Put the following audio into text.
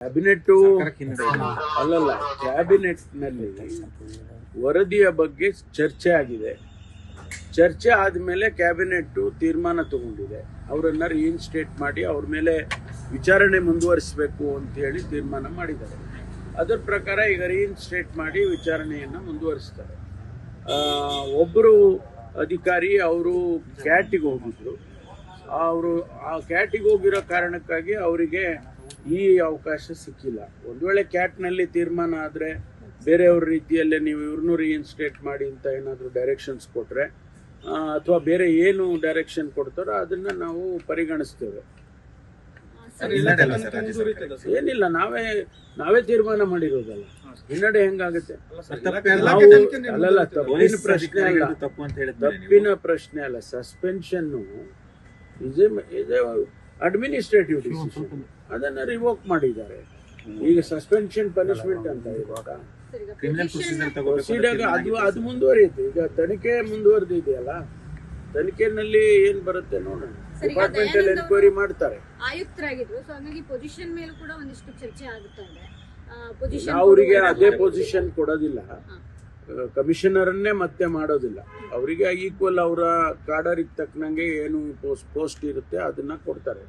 Cabinet ಅಲ್ಲಲ್ಲ, cabinet ನಲ್ಲಿ ವರದಿಯ ಬಗ್ಗೆ ಚರ್ಚೆ ಆಗಿದೆ. ಚರ್ಚೆ ಆದ್ಮೇಲೆ ಕ್ಯಾಬಿನೆಟ್ ತೀರ್ಮಾನ ತಗೊಂಡಿದೆ. ಅವರನ್ನ ರೀಇನ್ಸ್ಟೇಟ್ ಮಾಡಿ ಅವ್ರ ಮೇಲೆ ವಿಚಾರಣೆ ಮುಂದುವರಿಸಬೇಕು ಅಂತ ಹೇಳಿ ತೀರ್ಮಾನ ಮಾಡಿದ್ದಾರೆ. ಅದರ ಪ್ರಕಾರ ಈಗ ರೀಇನ್ಸ್ಟೇಟ್ ಮಾಡಿ ವಿಚಾರಣೆಯನ್ನು ಮುಂದುವರಿಸ್ತಾರೆ. ಒಬ್ಬರು ಅಧಿಕಾರಿ ಅವರು ಕ್ಯಾಟಿಗೆ ಹೋಗಿದ್ರು. ಅವರು ಆ ಕ್ಯಾಟಿಗೆ ಹೋಗಿರೋ ಕಾರಣಕ್ಕಾಗಿ ಅವರಿಗೆ ಈ ಅವಕಾಶ ಸಿಕ್ಕಿಲ್ಲ. ಒಂದು ವೇಳೆ ಕ್ಯಾಟ್ನಲ್ಲಿ ತೀರ್ಮಾನ ಆದರೆ ಬೇರೆಯವ್ರ ರೀತಿಯಲ್ಲೇ ನೀವು ಇವ್ರನ್ನೂ ರೀಇನ್ಸ್ಟೇಟ್ ಮಾಡಿ ಅಂತ ಏನಾದರೂ ಡೈರೆಕ್ಷನ್ಸ್ ಕೊಟ್ಟರೆ ಅಥವಾ ಬೇರೆ ಏನು ಡೈರೆಕ್ಷನ್ ಕೊಡ್ತಾರೋ ಅದನ್ನು ನಾವು ಪರಿಗಣಿಸ್ತೇವೆ. ಏನಿಲ್ಲ, ನಾವೇ ತೀರ್ಮಾನ ಮಾಡಿರೋದಲ್ಲ, ಹಿನ್ನಡೆ ಹೆಂಗಾಗುತ್ತೆ? ಅಲ್ಲಲ್ಲ, ತಪ್ಪಿನ ಪ್ರಶ್ನೆ ಅಲ್ಲ, ತಪ್ಪಿನ ಪ್ರಶ್ನೆ ಅಲ್ಲ. ಸಸ್ಪೆನ್ಷನ್ ಇಸ್ ಅಡ್ಮಿನಿಸ್ಟ್ರೇಟಿವ್ ಡಿಸಿಷನ್, ಅದನ್ನ ರಿವೋಕ್ ಮಾಡಿದ್ದಾರೆ. ಈಗ ಸಸ್ಪೆನ್ಷನ್ ಪನಿಷ್ಮೆಂಟ್ ಅಂತ ಇವಾಗ ಪ್ರೊಸೀಡರ್ ಅದು ಮುಂದುವರಿಯುತ್ತೆ. ಈಗ ತನಿಖೆ ಮುಂದುವರೆದಿದೆಯಲ್ಲ, ತನಿಖೆನಲ್ಲಿ ಏನ್ ಬರುತ್ತೆ ನೋಡೋಣ. ಡಿಪಾರ್ಟ್ಮೆಂಟ್ ಅಲ್ಲಿ ಎನ್ಕ್ವೈರಿ ಮಾಡ್ತಾರೆ. ಆಯುಕ್ತರಾಗಿದ್ರು, ಸೊ ಹಾಗಾಗಿ ಪೊಸಿಷನ್ ಮೇಲೆ ಕೂಡ ಒಂದಿಷ್ಟು ಚರ್ಚೆ ಆಗುತ್ತೆ. ಅವರಿಗೆ ಅದೇ ಪೊಸಿಷನ್ ಕೊಡೋದಿಲ್ಲ, ಕಮಿಷನರ್ ಅನ್ನೇ ಮತ್ತೆ ಮಾಡೋದಿಲ್ಲ. ಅವರಿಗೆ ಈಕ್ವಲ್ ಅವರ ಕಾಡರಿಗೆ ತಕ್ಕನಂಗೆ ಏನು ಪೋಸ್ಟ್ ಇರುತ್ತೆ ಅದನ್ನ ಕೊಡ್ತಾರೆ.